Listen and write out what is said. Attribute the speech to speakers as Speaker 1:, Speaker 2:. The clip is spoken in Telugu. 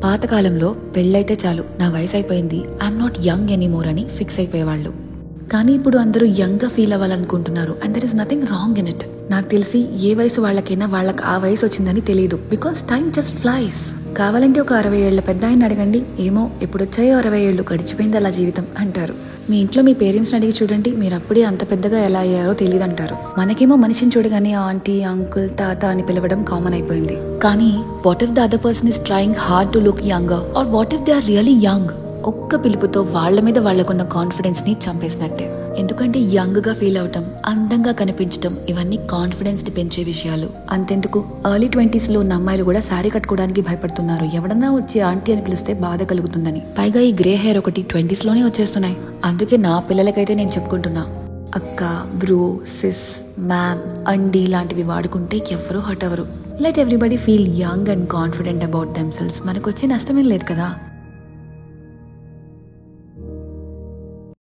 Speaker 1: పాతకాలంలో పెళ్ళైతే చాలు నా వయసు అయిపోయింది, ఐఎమ్ నాట్ యంగ్ ఎనీమోర్ అని ఫిక్స్ అయిపోయేవాళ్ళు. కానీ ఇప్పుడు అందరూ యంగ్గా ఫీల్ అవ్వాలనుకుంటున్నారు and there is nothing wrong in it. నాకు తెలిసి ఏ వయసు వాళ్ళకైనా వాళ్ళకి ఆ వయసు వచ్చిందని తెలియదు, బికాస్ టైం జస్ట్ ఫ్లైస్. కావాలంటే ఒక 60 ఏళ్ల పెద్ద ఆయన అడగండి, ఏమో ఎప్పుడొచ్చాయో 60 ఏళ్ళు, గడిచిపోయింది అలా జీవితం అంటారు. మీ ఇంట్లో మీ పేరెంట్స్ని అడిగి చూడండి, మీరు అప్పుడే అంత పెద్దగా ఎలా అయ్యారో తెలియదు అంటారు. మనకేమో మనిషిని చూడగానే ఆంటీ, అంకుల్, తాత అని పిలవడం కామన్ అయిపోయింది. కానీ what if the other person is trying hard to look younger, or what if they are really young? ఒక్క పిలుపుతో వాళ్ళ మీద వాళ్ళకున్న కాన్ఫిడెన్స్ ని చంపేసినట్టే. ఎందుకంటే యంగ్ గా ఫీల్ అవటం, అందంగా కనిపించడం, ఇవన్నీ కాన్ఫిడెన్స్ ని పెంచే విషయాలు. అంతెందుకు ఎర్లీ 20s లో ఉన్న అమ్మాయిలు కూడా శారీ కట్టుకోవడానికి భయపడుతున్నారు, ఎవడన్నా వచ్చి ఆంటీ అని పిలిస్తే బాధ కలుగుతుందని. పైగా ఈ గ్రే హెయిర్ ఒకటి 20s లోనే వచ్చేస్తున్నాయి. అందుకే నా పిల్లలకైతే నేను చెప్పుకుంటున్నా, అక్క, బ్రో, సిస్, మ్యామ్, అండి లాంటివి వాడుకుంటే ఎవరూ హర్ట్ అవ్వరు. Let everybody feel young and confident about themselves. మనకు వచ్చే నష్టమేం లేదు కదా.